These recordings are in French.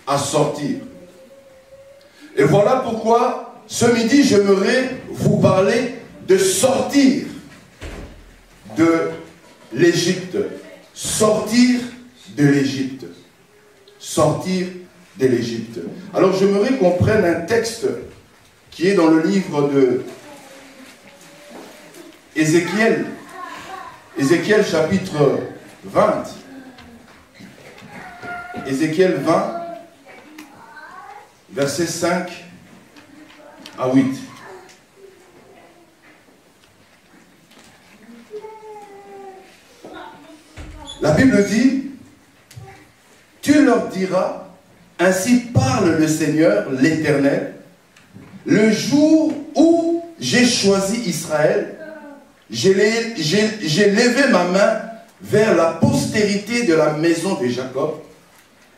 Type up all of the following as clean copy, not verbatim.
à sortir. Et voilà pourquoi ce midi j'aimerais vous parler de sortir de l'Égypte. Sortir de l'Égypte. Sortir de l'Égypte. Alors j'aimerais qu'on prenne un texte qui est dans le livre de Ézéchiel. Ézéchiel chapitre 20. Ézéchiel 20, versets 5 à 8. La Bible dit, tu leur diras, ainsi parle le Seigneur, l'Éternel, le jour où j'ai choisi Israël, j'ai levé ma main vers la postérité de la maison de Jacob,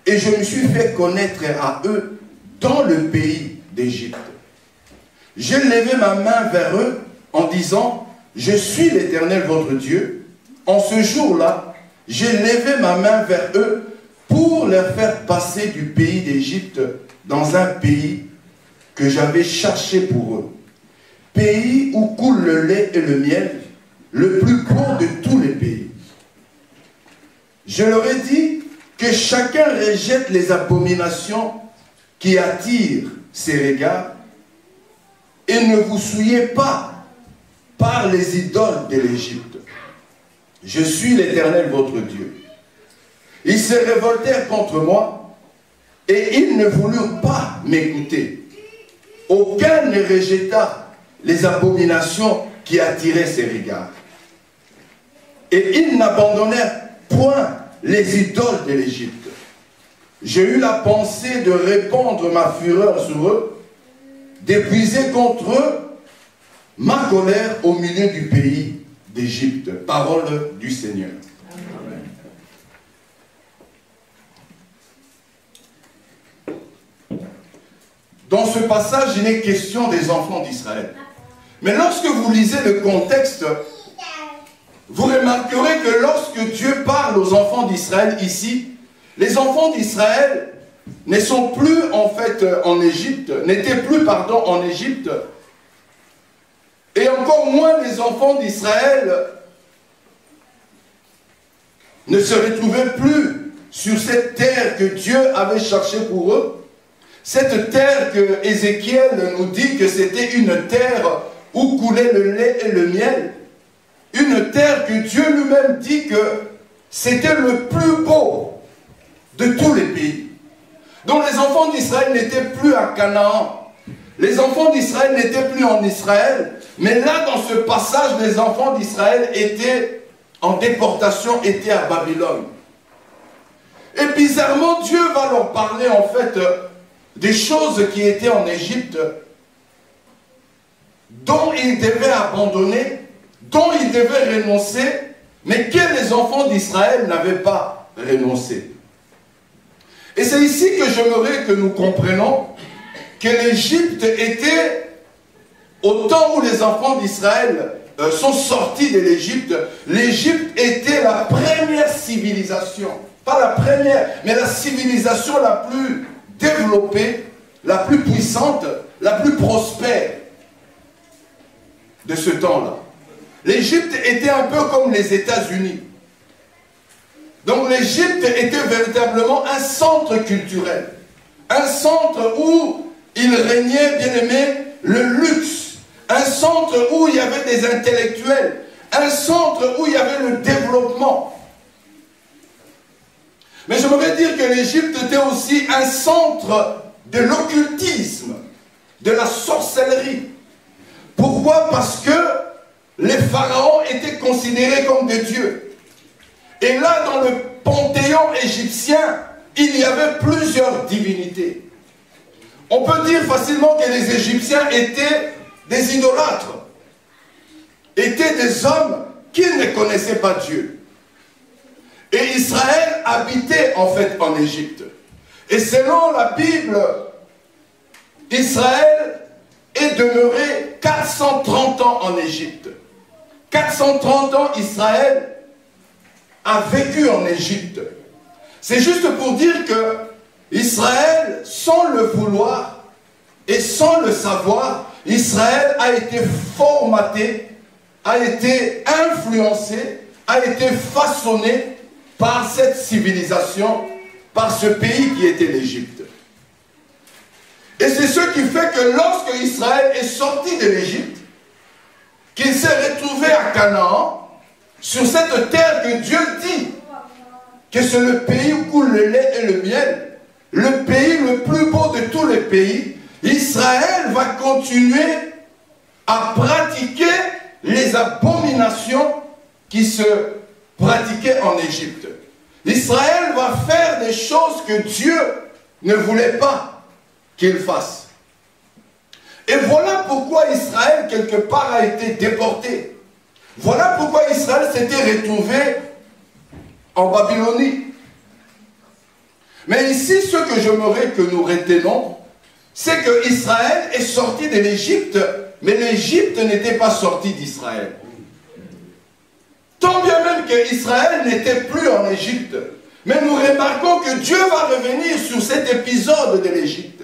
et je me suis fait connaître à eux dans le pays d'Égypte. J'ai levé ma main vers eux en disant, je suis l'Éternel votre Dieu. En ce jour-là, j'ai levé ma main vers eux pour leur faire passer du pays d'Égypte dans un pays que j'avais cherché pour eux. Pays où coule le lait et le miel, le plus beau de tous les pays. Je leur ai dit que chacun rejette les abominations qui attirent ses regards et ne vous souillez pas par les idoles de l'Égypte. Je suis l'Éternel votre Dieu. Ils se révoltèrent contre moi et ils ne voulurent pas m'écouter. Aucun ne rejeta les abominations qui attiraient ses regards. Et ils n'abandonnèrent point les idoles de l'Égypte. J'ai eu la pensée de répandre ma fureur sur eux, d'épuiser contre eux ma colère au milieu du pays d'Égypte. Parole du Seigneur. Amen. Dans ce passage, il est question des enfants d'Israël. Mais lorsque vous lisez le contexte, vous remarquerez que lorsque Dieu parle aux enfants d'Israël ici, les enfants d'Israël ne sont plus en fait en Égypte, n'étaient plus, pardon, en Égypte, et encore moins les enfants d'Israël ne se retrouvaient plus sur cette terre que Dieu avait cherchée pour eux, cette terre que Ézéchiel nous dit que c'était une terre où coulait le lait et le miel, une terre que Dieu lui-même dit que c'était le plus beau de tous les pays. Donc les enfants d'Israël n'étaient plus à Canaan. Les enfants d'Israël n'étaient plus en Israël. Mais là, dans ce passage, les enfants d'Israël étaient en déportation, étaient à Babylone. Et bizarrement, Dieu va leur parler en fait des choses qui étaient en Égypte, dont ils devaient abandonner, dont ils devaient renoncer, mais que les enfants d'Israël n'avaient pas renoncé. Et c'est ici que j'aimerais que nous comprenions que l'Égypte était, au temps où les enfants d'Israël sont sortis de l'Égypte, l'Égypte était la première civilisation. Pas la première, mais la civilisation la plus développée, la plus puissante, la plus prospère de ce temps-là. L'Égypte était un peu comme les États-Unis. Donc l'Égypte était véritablement un centre culturel. Un centre où il régnait, bien aimé, le luxe. Un centre où il y avait des intellectuels. Un centre où il y avait le développement. Mais je voudrais dire que l'Égypte était aussi un centre de l'occultisme, de la sorcellerie. Pourquoi? Parce que les pharaons étaient considérés comme des dieux. Et là, dans le panthéon égyptien, il y avait plusieurs divinités. On peut dire facilement que les Égyptiens étaient des idolâtres, étaient des hommes qui ne connaissaient pas Dieu. Et Israël habitait en fait en Égypte. Et selon la Bible, Israël est demeuré 430 ans en Égypte. 430 ans, Israël a vécu en Égypte. C'est juste pour dire que Israël Israël, sans le vouloir et sans le savoir, Israël a été formaté, a été influencé, a été façonné par cette civilisation, par ce pays qui était l'Égypte. Et c'est ce qui fait que lorsque Israël est sorti de l'Égypte, qu'il s'est retrouvé à Canaan, sur cette terre que Dieu dit que c'est le pays où coule le lait et le miel, le pays le plus beau de tous les pays, Israël va continuer à pratiquer les abominations qui se pratiquaient en Égypte. Israël va faire des choses que Dieu ne voulait pas qu'il fasse. Et voilà pourquoi Israël, quelque part, a été déporté. Voilà pourquoi Israël s'était retrouvé en Babylonie. Mais ici, ce que j'aimerais que nous retenons, c'est que Israël est sorti de l'Égypte, mais l'Égypte n'était pas sortie d'Israël. Tant bien même qu'Israël n'était plus en Égypte, mais nous remarquons que Dieu va revenir sur cet épisode de l'Égypte.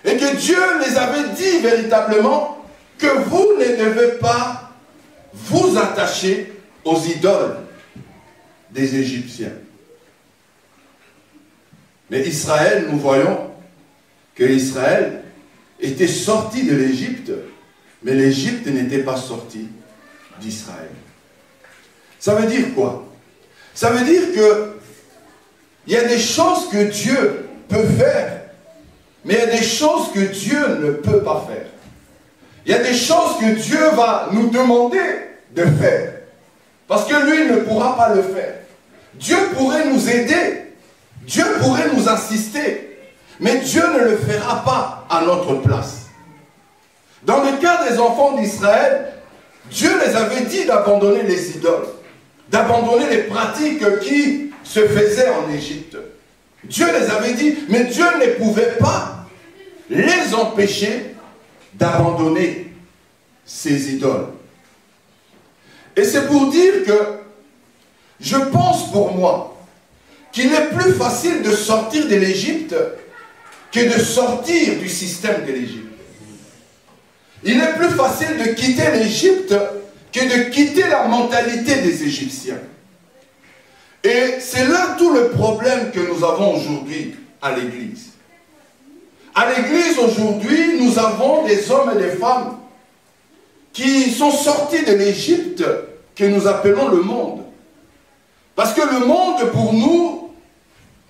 Et que Dieu les avait dit véritablement que vous ne devez pas vous attacher aux idoles des Égyptiens. Mais Israël, nous voyons que Israël était sorti de l'Égypte, mais l'Égypte n'était pas sortie d'Israël. Ça veut dire quoi? Ça veut dire que il y a des choses que Dieu peut faire, mais il y a des choses que Dieu ne peut pas faire. Il y a des choses que Dieu va nous demander de faire, parce que lui ne pourra pas le faire. Dieu pourrait nous aider, Dieu pourrait nous assister, mais Dieu ne le fera pas à notre place. Dans le cas des enfants d'Israël, Dieu les avait dit d'abandonner les idoles, d'abandonner les pratiques qui se faisaient en Égypte. Dieu les avait dit, mais Dieu ne pouvait pas les empêcher d'abandonner ces idoles. Et c'est pour dire que je pense pour moi qu'il est plus facile de sortir de l'Égypte que de sortir du système de l'Égypte. Il est plus facile de quitter l'Égypte que de quitter la mentalité des Égyptiens. Et c'est là tout le problème que nous avons aujourd'hui à l'Église. À l'Église aujourd'hui, nous avons des hommes et des femmes qui sont sortis de l'Égypte que nous appelons le monde. Parce que le monde, pour nous,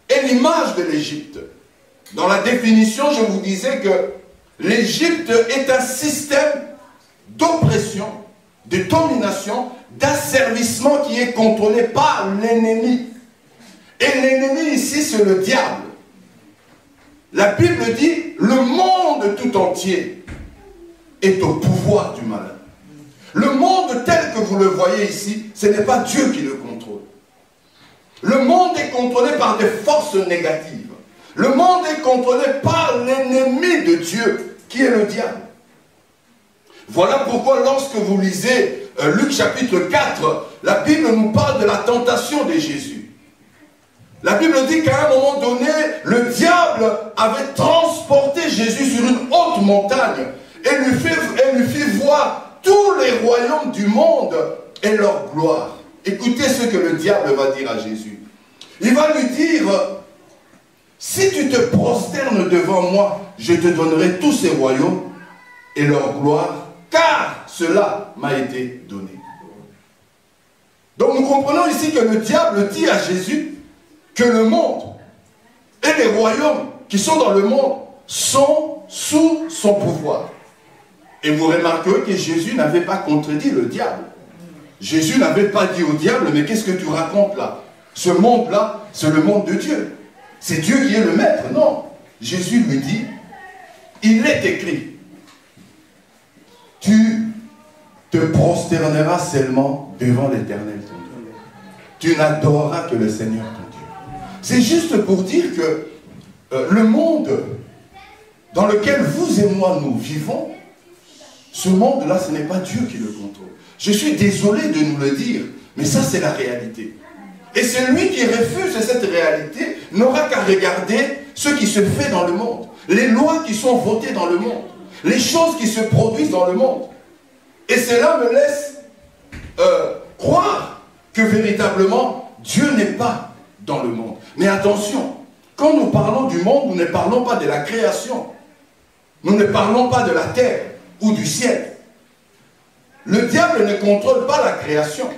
est l'image de l'Égypte. Dans la définition, je vous disais que l'Égypte est un système d'oppression, de domination, d'asservissement qui est contrôlé par l'ennemi. Et l'ennemi ici, c'est le diable. La Bible dit, le monde tout entier est au pouvoir du malin. Le monde tel que vous le voyez ici, ce n'est pas Dieu qui le contrôle. Le monde est contrôlé par des forces négatives. Le monde est contrôlé par l'ennemi de Dieu, qui est le diable. Voilà pourquoi lorsque vous lisez Luc chapitre 4, la Bible nous parle de la tentation de Jésus. La Bible dit qu'à un moment donné, le diable avait transporté Jésus sur une haute montagne et lui fit voir tous les royaumes du monde et leur gloire. Écoutez ce que le diable va dire à Jésus. Il va lui dire, si tu te prosternes devant moi, je te donnerai tous ces royaumes et leur gloire, car cela m'a été donné. Donc nous comprenons ici que le diable dit à Jésus que le monde et les royaumes qui sont dans le monde sont sous son pouvoir. Et vous remarquerez que Jésus n'avait pas contredit le diable. Jésus n'avait pas dit au diable, mais qu'est-ce que tu racontes là? Ce monde-là, c'est le monde de Dieu. C'est Dieu qui est le maître. Non. Jésus lui dit, il est écrit, tu te prosterneras seulement devant l'Éternel ton Dieu. Tu n'adoreras que le Seigneur ton Dieu. C'est juste pour dire que le monde dans lequel vous et moi nous vivons, ce monde-là, ce n'est pas Dieu qui le contrôle. Je suis désolé de nous le dire, mais ça c'est la réalité. Et celui qui refuse cette réalité n'aura qu'à regarder ce qui se fait dans le monde, les lois qui sont votées dans le monde, les choses qui se produisent dans le monde. Et cela me laisse croire que véritablement Dieu n'est pas dans le monde. Mais attention, quand nous parlons du monde, nous ne parlons pas de la création. Nous ne parlons pas de la terre ou du ciel. Le diable ne contrôle pas la création.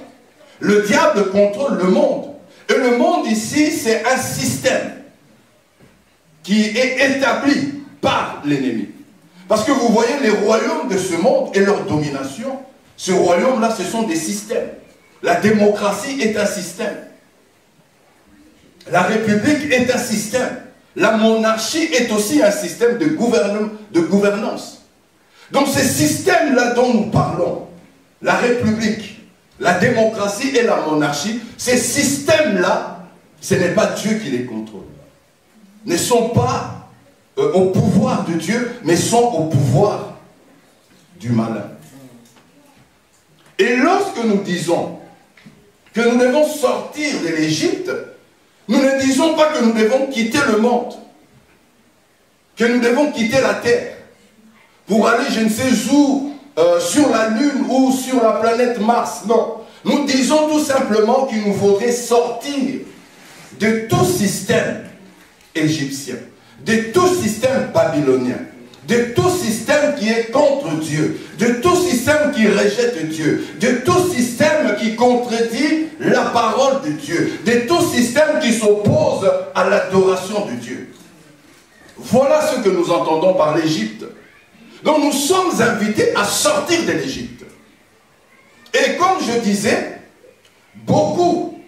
Le diable contrôle le monde. Et le monde ici, c'est un système qui est établi par l'ennemi. Parce que vous voyez les royaumes de ce monde et leur domination, ce royaume-là, ce sont des systèmes. La démocratie est un système. La République est un système. La monarchie est aussi un système de gouvernance. Donc ces systèmes-là dont nous parlons, la République, la démocratie et la monarchie, ces systèmes-là, ce n'est pas Dieu qui les contrôle. Ne sont pas au pouvoir de Dieu, mais sont au pouvoir du malin. Et lorsque nous disons que nous devons sortir de l'Égypte, nous ne disons pas que nous devons quitter le monde, que nous devons quitter la terre, pour aller je ne sais où, sur la Lune ou sur la planète Mars. Non, nous disons tout simplement qu'il nous faudrait sortir de tout système égyptien, de tout système babylonien, de tout système qui est contre Dieu, de tout système qui rejette Dieu, de tout système qui contredit la parole de Dieu, de tout système qui s'oppose à l'adoration de Dieu. Voilà ce que nous entendons par l'Égypte. Donc nous sommes invités à sortir de l'Égypte. Et comme je disais, beaucoup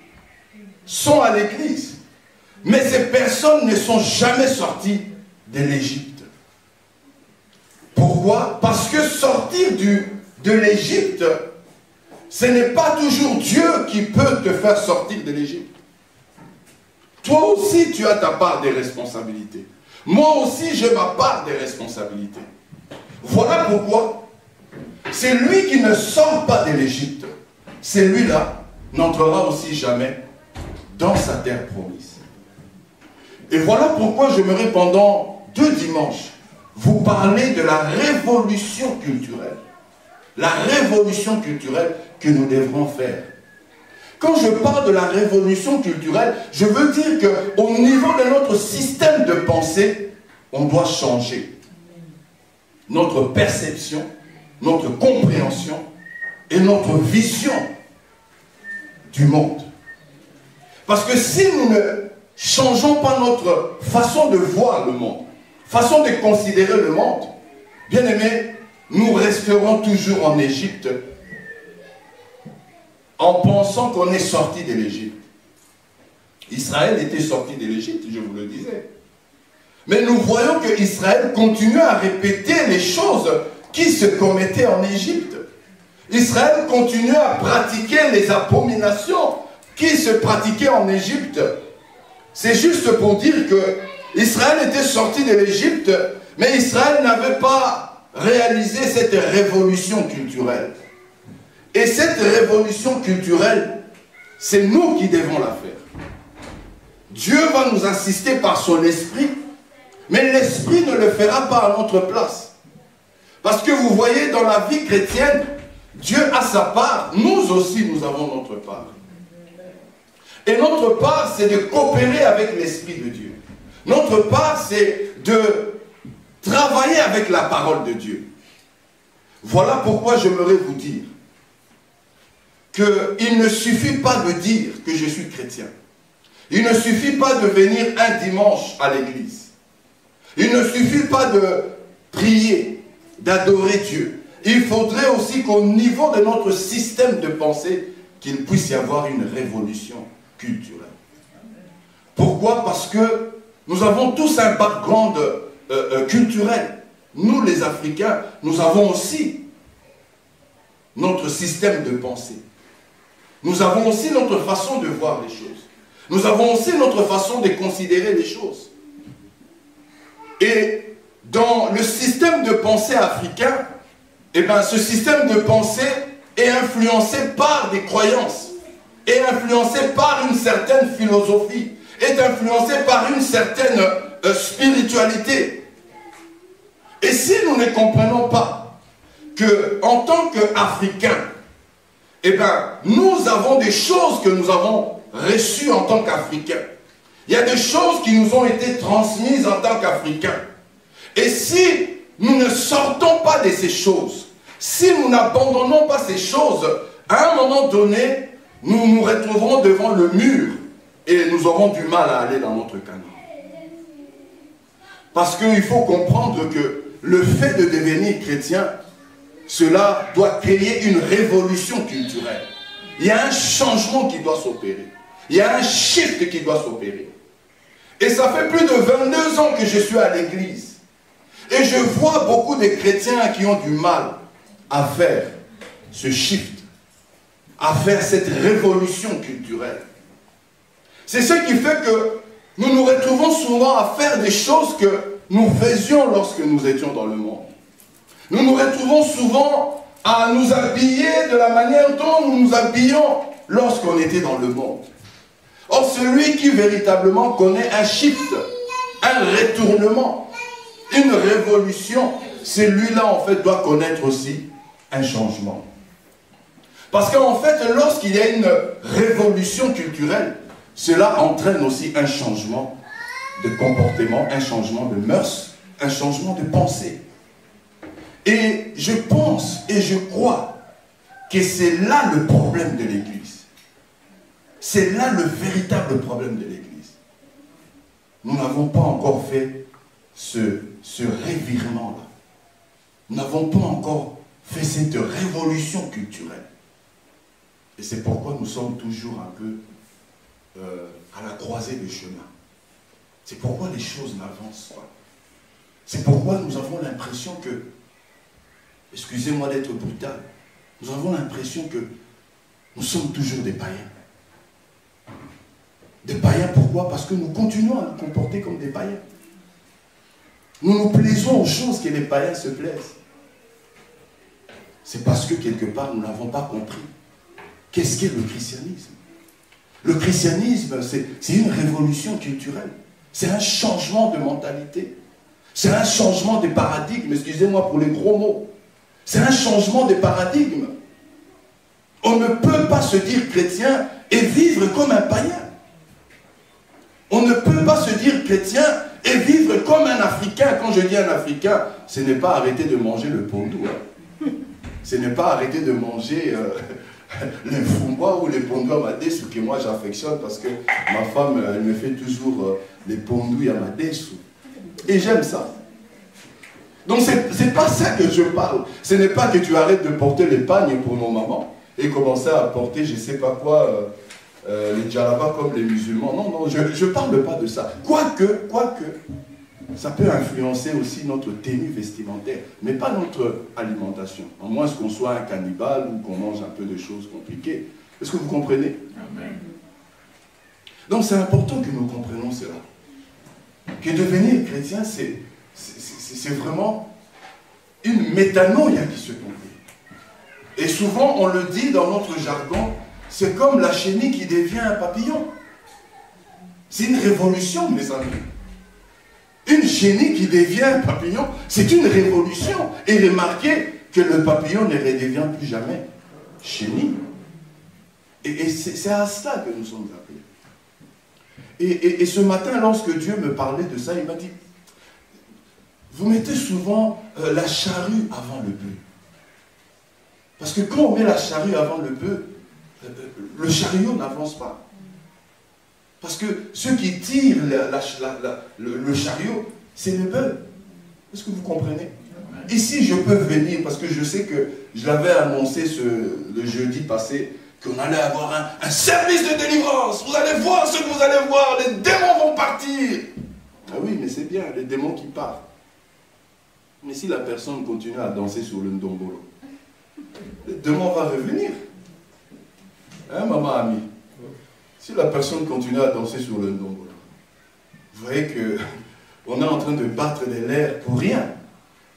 sont à l'église, mais ces personnes ne sont jamais sorties de l'Égypte. Pourquoi? Parce que sortir de l'Égypte, ce n'est pas toujours Dieu qui peut te faire sortir de l'Égypte. Toi aussi, tu as ta part des responsabilités. Moi aussi, j'ai ma part des responsabilités. Voilà pourquoi celui qui ne sort pas de l'Égypte, celui-là n'entrera aussi jamais dans sa terre promise. Et voilà pourquoi j'aimerais pendant 2 dimanches vous parler de la révolution culturelle. La révolution culturelle que nous devrons faire. Quand je parle de la révolution culturelle, je veux dire qu'au niveau de notre système de pensée, on doit changer notre perception, notre compréhension et notre vision du monde. Parce que si nous ne changeons pas notre façon de voir le monde, façon de considérer le monde, bien aimé, nous resterons toujours en Égypte en pensant qu'on est sorti de l'Égypte. Israël était sorti de l'Égypte, je vous le disais. Mais nous voyons que Israël continue à répéter les choses qui se commettaient en Égypte. Israël continue à pratiquer les abominations qui se pratiquaient en Égypte. C'est juste pour dire que Israël était sorti de l'Égypte, mais Israël n'avait pas réalisé cette révolution culturelle. Et cette révolution culturelle, c'est nous qui devons la faire. Dieu va nous assister par son esprit, mais l'esprit ne le fera pas à notre place. Parce que vous voyez, dans la vie chrétienne, Dieu a sa part, nous aussi nous avons notre part. Et notre part, c'est de coopérer avec l'Esprit de Dieu. Notre part, c'est de travailler avec la parole de Dieu. Voilà pourquoi j'aimerais vous dire qu'il ne suffit pas de dire que je suis chrétien. Il ne suffit pas de venir un dimanche à l'église. Il ne suffit pas de prier, d'adorer Dieu. Il faudrait aussi qu'au niveau de notre système de pensée, qu'il puisse y avoir une révolution culturelle. Pourquoi? Parce que nous avons tous un background culturel. Nous, les Africains, nous avons aussi notre système de pensée. Nous avons aussi notre façon de voir les choses. Nous avons aussi notre façon de considérer les choses. Et dans le système de pensée africain, eh bien, ce système de pensée est influencé par des croyances, est influencé par une certaine philosophie, est influencé par une certaine spiritualité. Et si nous ne comprenons pas qu'en tant qu'Africains, eh bien, nous avons des choses que nous avons reçues en tant qu'Africains. Il y a des choses qui nous ont été transmises en tant qu'Africains. Et si nous ne sortons pas de ces choses, si nous n'abandonnons pas ces choses, à un moment donné, nous nous retrouverons devant le mur et nous aurons du mal à aller dans notre canal. Parce qu'il faut comprendre que le fait de devenir chrétien, cela doit créer une révolution culturelle. Il y a un changement qui doit s'opérer. Il y a un shift qui doit s'opérer. Et ça fait plus de 22 ans que je suis à l'église. Et je vois beaucoup de chrétiens qui ont du mal à faire ce shift, à faire cette révolution culturelle. C'est ce qui fait que nous nous retrouvons souvent à faire des choses que nous faisions lorsque nous étions dans le monde. Nous nous retrouvons souvent à nous habiller de la manière dont nous nous habillions lorsqu'on était dans le monde. Or, celui qui véritablement connaît un shift, un retournement, une révolution, celui-là, en fait, doit connaître aussi un changement. Parce qu'en fait, lorsqu'il y a une révolution culturelle, cela entraîne aussi un changement de comportement, un changement de mœurs, un changement de pensée. Et je pense et je crois que c'est là le problème de l'Église. C'est là le véritable problème de l'Église. Nous n'avons pas encore fait ce revirement-là. Nous n'avons pas encore fait cette révolution culturelle. Et c'est pourquoi nous sommes toujours un peu à la croisée des chemins. C'est pourquoi les choses n'avancent pas. C'est pourquoi nous avons l'impression que, excusez-moi d'être brutal, nous avons l'impression que nous sommes toujours des païens. Des païens, pourquoi? Parce que nous continuons à nous comporter comme des païens. Nous nous plaisons aux choses que les païens se plaisent. C'est parce que quelque part, nous n'avons pas compris. Qu'est-ce qu'est le christianisme? Le christianisme, c'est une révolution culturelle. C'est un changement de mentalité. C'est un changement de paradigme. Excusez-moi pour les gros mots. C'est un changement de paradigme. On ne peut pas se dire chrétien et vivre comme un païen. On ne peut pas se dire chrétien et vivre comme un Africain. Quand je dis un Africain, ce n'est pas arrêter de manger le pondou. Ce n'est pas arrêter de manger les fumba ou les pondou à Madesu que moi j'affectionne parce que ma femme, elle me fait toujours les pondou à Madesu. Et j'aime ça. Donc c'est pas ça que je parle. Ce n'est pas que tu arrêtes de porter les pagnes pour nos mamans et commencer à porter je ne sais pas quoi, les djellabas comme les musulmans. Non, non, je ne parle pas de ça. Quoique, ça peut influencer aussi notre tenue vestimentaire, mais pas notre alimentation. À moins qu'on soit un cannibale ou qu'on mange un peu de choses compliquées. Est-ce que vous comprenez? Amen. Donc c'est important que nous comprenions cela. Que devenir chrétien, c'est vraiment une métanoïa qui se produit. Et souvent, on le dit dans notre jargon, c'est comme la chenille qui devient un papillon. C'est une révolution, mes amis. Une chenille qui devient un papillon, c'est une révolution. Et remarquez que le papillon ne redevient plus jamais chenille. Et c'est à cela que nous sommes appelés. Et ce matin, lorsque Dieu me parlait de ça, il m'a dit, vous mettez souvent la charrue avant le bœuf. Parce que quand on met la charrue avant le bœuf, le chariot n'avance pas. Parce que ceux qui tirent le chariot, c'est le bœuf. Est-ce que vous comprenez? Ici, je peux venir, parce que je sais que je l'avais annoncé le jeudi passé, qu'on allait avoir un service de délivrance. Vous allez voir ce que vous allez voir, les démons vont partir. Ah oui, mais c'est bien, les démons qui partent. Mais si la personne continue à danser sur le ndombolo, le démon va revenir. Hein, maman amie? Si la personne continue à danser sur le ndombolo, vous voyez qu'on est en train de battre de l'air pour rien.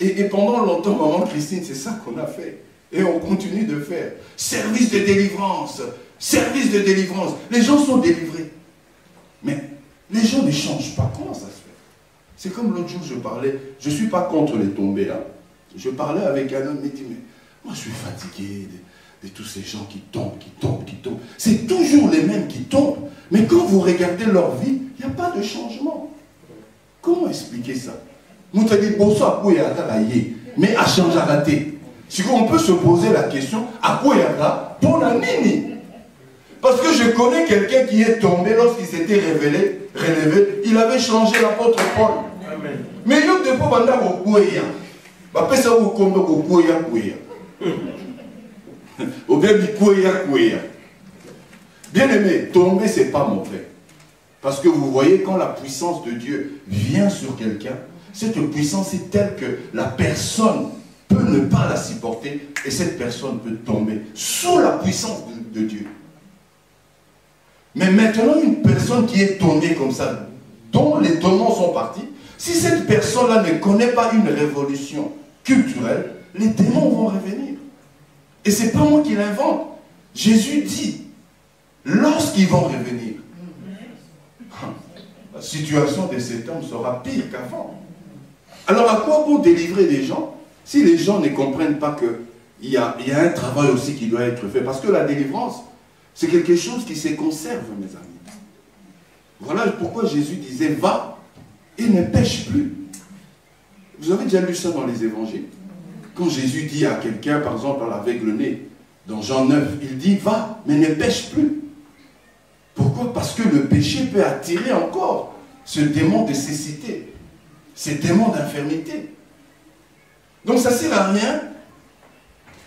Et pendant longtemps, maman Christine, c'est ça qu'on a fait. Et on continue de faire. Service de délivrance. Service de délivrance. Les gens sont délivrés. Mais les gens ne changent pas. Comment ça se fait? C'est comme l'autre jour, je parlais, je ne suis pas contre les tombées. Hein. Je parlais avec un homme, il dit, mais moi je suis fatigué de tous ces gens qui tombent, qui tombent, qui tombent. C'est toujours les mêmes qui tombent. Mais quand vous regardez leur vie, il n'y a pas de changement. Comment expliquer ça? Nous te dit, bon, ça, mais à changer à rater. Si on peut se poser la question, à quoi il y a pour la nini? Parce que je connais quelqu'un qui est tombé lorsqu'il s'était relevé, il avait changé l'apôtre Paul. Amen. Mais il y a des fois, ou bien bien aimé, tomber, c'est pas mauvais. Parce que vous voyez, quand la puissance de Dieu vient sur quelqu'un, cette puissance est telle que la personne peut ne pas la supporter et cette personne peut tomber sous la puissance de Dieu. Mais maintenant, une personne qui est tombée comme ça, dont les démons sont partis, si cette personne-là ne connaît pas une révolution culturelle, les démons vont revenir. Et ce n'est pas moi qui l'invente. Jésus dit, lorsqu'ils vont revenir, la situation de cet homme sera pire qu'avant. Alors à quoi bon délivrer les gens si les gens ne comprennent pas qu'il y a un travail aussi qui doit être fait? Parce que la délivrance, c'est quelque chose qui se conserve, mes amis. Voilà pourquoi Jésus disait, va et ne pêche plus. Vous avez déjà lu ça dans les évangiles? Quand Jésus dit à quelqu'un, par exemple à l'aveugle-né, dans Jean 9, il dit, va, mais ne pêche plus. Pourquoi? Parce que le péché peut attirer encore ce démon de cécité, ce démon d'infirmité. Donc ça ne sert à rien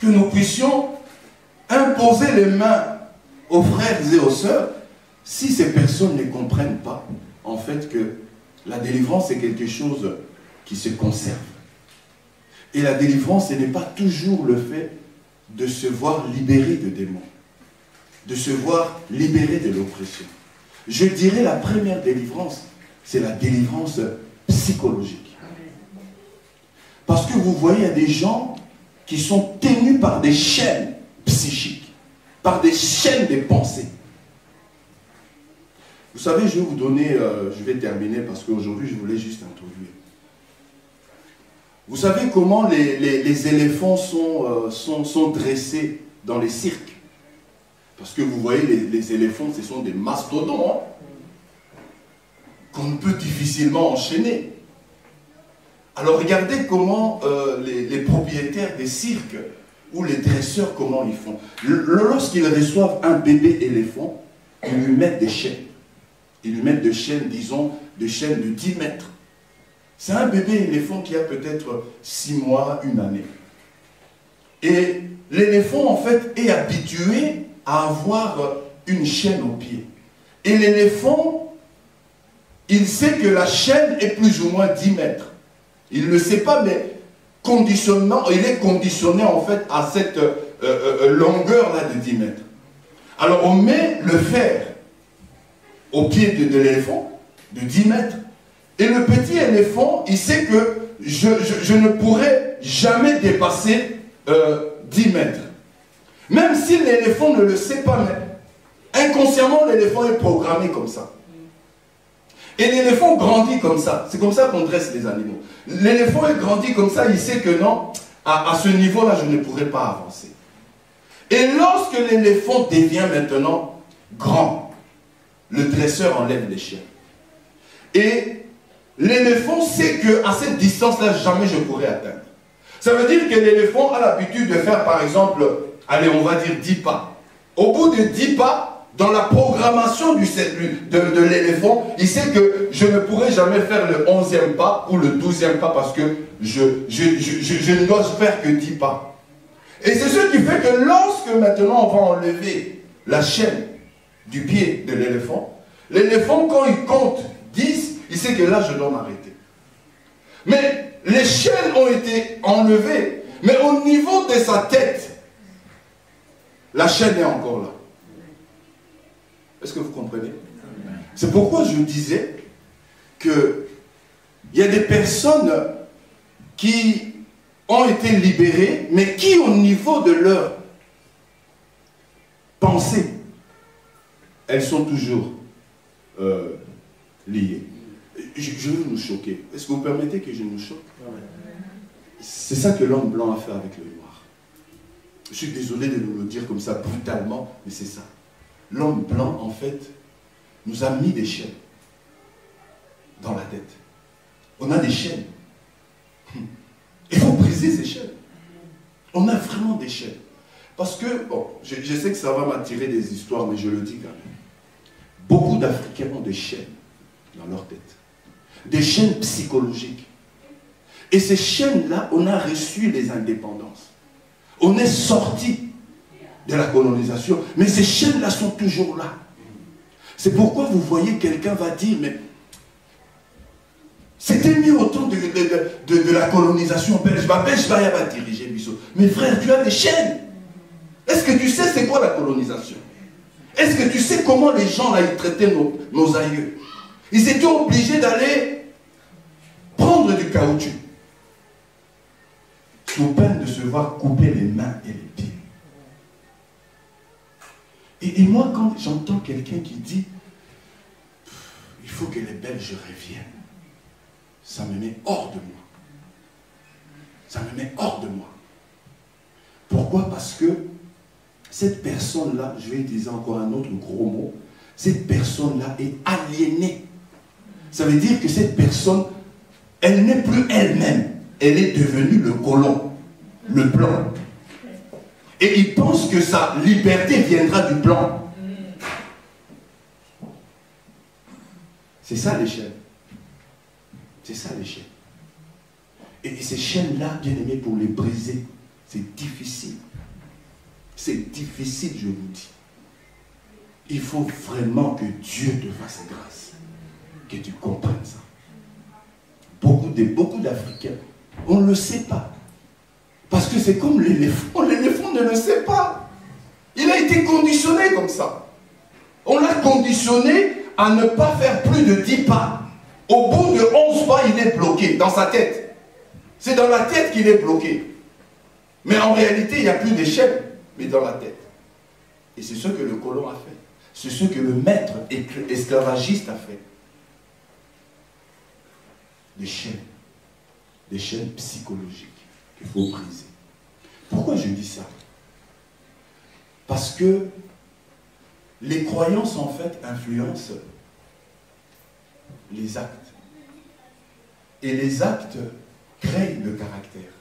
que nous puissions imposer les mains aux frères et aux sœurs si ces personnes ne comprennent pas, en fait, que la délivrance est quelque chose qui se conserve. Et la délivrance, ce n'est pas toujours le fait de se voir libéré de démons, de se voir libéré de l'oppression. Je dirais la première délivrance, c'est la délivrance psychologique. Parce que vous voyez, il y a des gens qui sont tenus par des chaînes psychiques, par des chaînes de pensée. Vous savez, je vais vous donner, je vais terminer parce qu'aujourd'hui, je voulais juste introduire. Vous savez comment les éléphants sont dressés dans les cirques? Parce que vous voyez, les éléphants, ce sont des mastodons, hein, qu'on peut difficilement enchaîner. Alors regardez comment les propriétaires des cirques ou les dresseurs, comment ils font. Lorsqu'ils reçoivent un bébé éléphant, ils lui mettent des chaînes. Ils lui mettent des chaînes, disons, des chaînes de 10 mètres. C'est un bébé éléphant qui a peut-être 6 mois, 1 année. Et l'éléphant, en fait, est habitué à avoir une chaîne au pied. Et l'éléphant, il sait que la chaîne est plus ou moins 10 mètres. Il ne le sait pas, mais conditionnement, il est conditionné, en fait, à cette longueur-là de 10 mètres. Alors, on met le fer au pied de l'éléphant, de 10 mètres. Et le petit éléphant, il sait que je ne pourrai jamais dépasser 10 mètres. Même si l'éléphant ne le sait pas même. Inconsciemment, l'éléphant est programmé comme ça. Et l'éléphant grandit comme ça. C'est comme ça qu'on dresse les animaux. L'éléphant est grandi comme ça, il sait que non, à ce niveau-là, je ne pourrai pas avancer. Et lorsque l'éléphant devient maintenant grand, le dresseur enlève les chiens. Et l'éléphant sait qu'à cette distance-là, jamais je pourrai atteindre. Ça veut dire que l'éléphant a l'habitude de faire, par exemple, allez, on va dire 10 pas. Au bout de 10 pas, dans la programmation de l'éléphant, il sait que je ne pourrai jamais faire le 11e pas ou le 12e pas parce que je ne dois faire que 10 pas. Et c'est ce qui fait que lorsque maintenant on va enlever la chaîne du pied de l'éléphant, quand il compte 10, il sait que là je dois m'arrêter. Mais les chaînes ont été enlevées, mais au niveau de sa tête, la chaîne est encore là. Est-ce que vous comprenez? C'est pourquoi je disais qu'il y a des personnes qui ont été libérées, mais qui au niveau de leur pensée, elles sont toujours liées. Je veux nous choquer. Est-ce que vous permettez que je nous choque? C'est ça que l'homme blanc a fait avec le noir. Je suis désolé de nous le dire comme ça brutalement, mais c'est ça. L'homme blanc, en fait, nous a mis des chaînes dans la tête. On a des chaînes. Il faut briser ces chaînes. On a vraiment des chaînes. Parce que, bon, je sais que ça va m'attirer des histoires, mais je le dis quand même. Beaucoup d'Africains ont des chaînes dans leur tête. Des chaînes psychologiques. Et ces chaînes-là, on a reçu les indépendances. On est sorti de la colonisation, mais ces chaînes-là sont toujours là. C'est pourquoi vous voyez quelqu'un va dire, mais c'était mieux au temps de la colonisation belge. Belge va diriger Bissau. Mais frère, tu as des chaînes. Est-ce que tu sais c'est quoi la colonisation? Est-ce que tu sais comment les gens là, ils traitaient nos aïeux? Ils étaient obligés d'aller prendre du caoutchouc sous peine de se voir couper les mains et les pieds. Et moi, quand j'entends quelqu'un qui dit il faut que les Belges reviennent, ça me met hors de moi. Ça me met hors de moi. Pourquoi? Parce que cette personne-là, je vais utiliser encore un autre gros mot, cette personne-là est aliénée. Ça veut dire que cette personne, elle n'est plus elle-même. Elle est devenue le colon, le blanc. Et il pense que sa liberté viendra du blanc. C'est ça l'échelle. C'est ça l'échelle. Et ces chaînes-là, bien aimés, pour les briser, c'est difficile. C'est difficile, je vous dis. Il faut vraiment que Dieu te fasse grâce. Que tu comprennes ça. Beaucoup d'Africains, on ne le sait pas. Parce que c'est comme l'éléphant. L'éléphant ne le sait pas. Il a été conditionné comme ça. On l'a conditionné à ne pas faire plus de 10 pas. Au bout de 11 pas, il est bloqué dans sa tête. C'est dans la tête qu'il est bloqué. Mais en réalité, il n'y a plus d'échelle, mais dans la tête. Et c'est ce que le colon a fait. C'est ce que le maître esclavagiste a fait. Des chaînes psychologiques qu'il faut briser. Pourquoi je dis ça? Parce que les croyances, en fait, influencent les actes. Et les actes créent le caractère.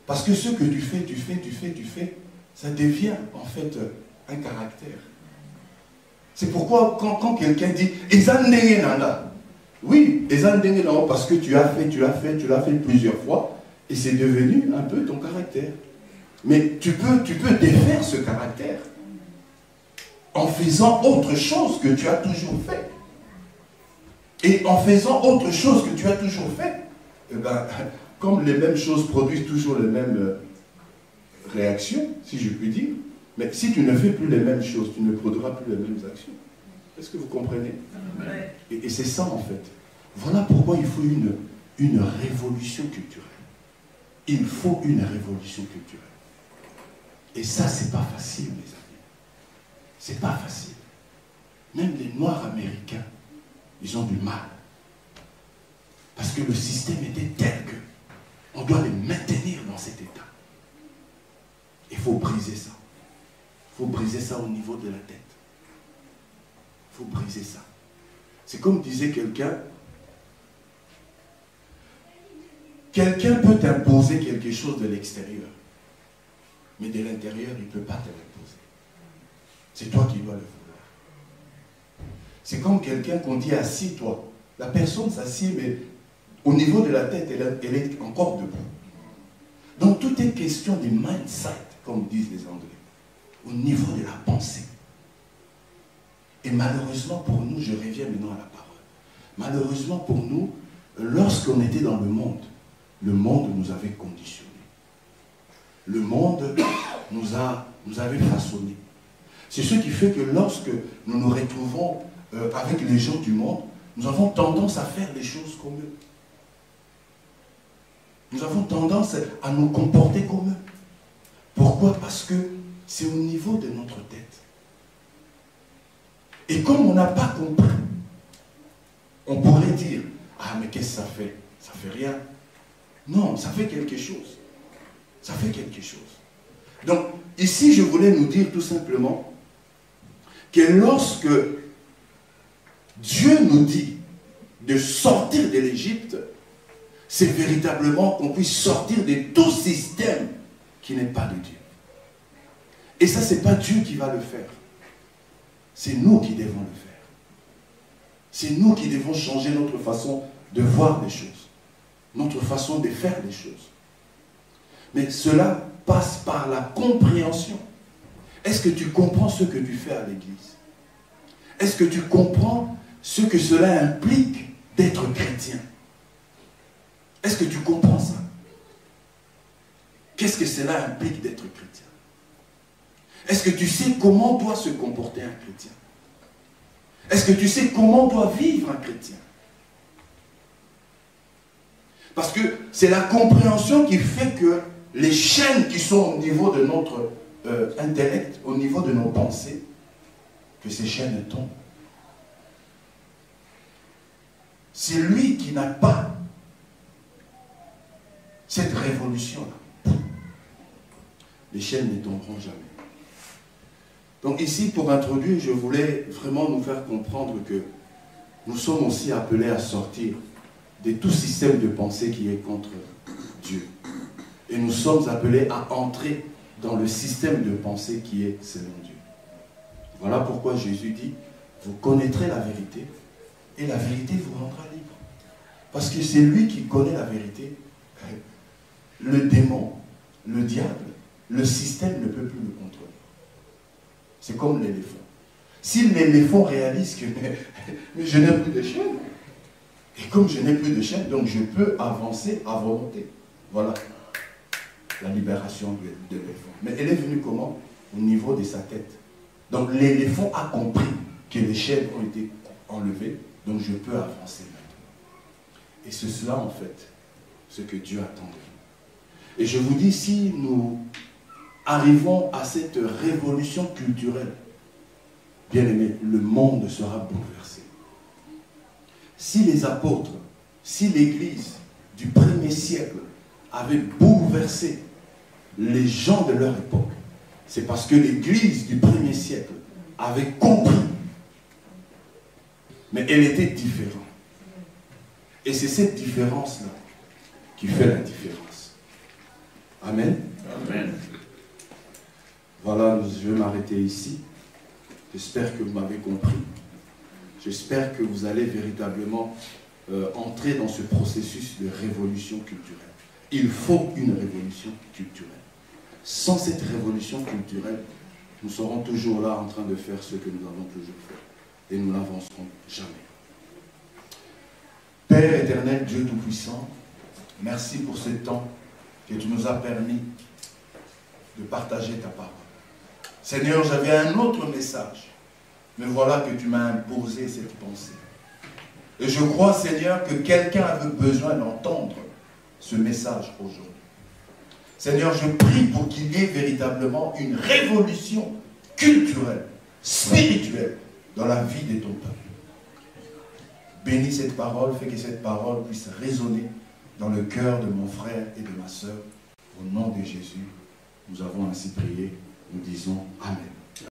Parce que ce que tu fais, ça devient, en fait, un caractère. C'est pourquoi, quand quelqu'un dit « Ezandenge nanda », oui, parce que tu l'as fait plusieurs fois, et c'est devenu un peu ton caractère. Mais tu peux défaire ce caractère en faisant autre chose que tu as toujours fait. Et en faisant autre chose que tu as toujours fait, eh ben, comme les mêmes choses produisent toujours les mêmes réactions, si je puis dire, mais si tu ne fais plus les mêmes choses, tu ne produiras plus les mêmes actions. Est-ce que vous comprenez? Et c'est ça en fait. Voilà pourquoi il faut une révolution culturelle. Il faut une révolution culturelle. Et ça, c'est pas facile, mes amis. C'est pas facile. Même les Noirs américains, ils ont du mal. Parce que le système était tel que on doit les maintenir dans cet état. Il faut briser ça. Il faut briser ça au niveau de la tête. Il faut briser ça. C'est comme disait quelqu'un, quelqu'un peut t'imposer quelque chose de l'extérieur, mais de l'intérieur, il ne peut pas te l'imposer. C'est toi qui dois le vouloir. C'est comme quelqu'un qu'on dit assis-toi. La personne s'assied, mais au niveau de la tête, elle est encore debout. Donc tout est question de mindset, comme disent les Anglais, au niveau de la pensée. Et malheureusement pour nous, je reviens maintenant à la parole, malheureusement pour nous, lorsqu'on était dans le monde nous avait conditionnés. Le monde nous avait façonnés. C'est ce qui fait que lorsque nous nous retrouvons avec les gens du monde, nous avons tendance à faire les choses comme eux. Nous avons tendance à nous comporter comme eux. Pourquoi? Parce que c'est au niveau de notre tête. Et comme on n'a pas compris On pourrait dire, ah mais qu'est-ce que ça fait? Ça fait rien. Non, ça fait quelque chose. Ça fait quelque chose. Donc, ici, je voulais nous dire tout simplement que lorsque Dieu nous dit de sortir de l'Égypte, c'est véritablement qu'on puisse sortir de tout système qui n'est pas de Dieu. Et ça, ce n'est pas Dieu qui va le faire. C'est nous qui devons le faire. C'est nous qui devons changer notre façon de voir les choses, notre façon de faire les choses. Mais cela passe par la compréhension. Est-ce que tu comprends ce que tu fais à l'église? Est-ce que tu comprends ce que cela implique d'être chrétien? Est-ce que tu comprends ça? Qu'est-ce que cela implique d'être chrétien? Est-ce que tu sais comment doit se comporter un chrétien? Est-ce que tu sais comment doit vivre un chrétien? Parce que c'est la compréhension qui fait que les chaînes qui sont au niveau de notre intellect, au niveau de nos pensées, que ces chaînes tombent. C'est lui qui n'a pas cette révolution-là. Les chaînes ne tomberont jamais. Donc ici, pour introduire, je voulais vraiment nous faire comprendre que nous sommes aussi appelés à sortir de tout système de pensée qui est contre Dieu. Et nous sommes appelés à entrer dans le système de pensée qui est selon Dieu. Voilà pourquoi Jésus dit, vous connaîtrez la vérité et la vérité vous rendra libre. Parce que c'est lui qui connaît la vérité. Le démon, le diable, le système ne peut plus le contrôler. C'est comme l'éléphant. Si l'éléphant réalise que mais je n'ai plus de chaîne, et comme je n'ai plus de chaîne, donc je peux avancer à volonté. Voilà la libération de l'éléphant. Mais elle est venue comment? Au niveau de sa tête. Donc l'éléphant a compris que les chaînes ont été enlevées, donc je peux avancer maintenant. Et c'est cela en fait, ce que Dieu attend de nous. Et je vous dis, si nous arrivons à cette révolution culturelle, bien aimé, le monde sera bouleversé. Si les apôtres, si l'Église du 1er siècle avait bouleversé les gens de leur époque, c'est parce que l'Église du 1er siècle avait compris. Mais elle était différente. Et c'est cette différence-là qui fait la différence. Amen. Amen. Voilà, je vais m'arrêter ici. J'espère que vous m'avez compris. J'espère que vous allez véritablement entrer dans ce processus de révolution culturelle. Il faut une révolution culturelle. Sans cette révolution culturelle, nous serons toujours là en train de faire ce que nous avons toujours fait. Et nous n'avancerons jamais. Père éternel, Dieu Tout-Puissant, merci pour ce temps que tu nous as permis de partager ta parole. Seigneur, j'avais un autre message, mais voilà que tu m'as imposé cette pensée. Et je crois, Seigneur, que quelqu'un avait besoin d'entendre ce message aujourd'hui. Seigneur, je prie pour qu'il y ait véritablement une révolution culturelle, spirituelle, dans la vie de ton peuple. Bénis cette parole, fais que cette parole puisse résonner dans le cœur de mon frère et de ma sœur. Au nom de Jésus, nous avons ainsi prié, nous disons Amen.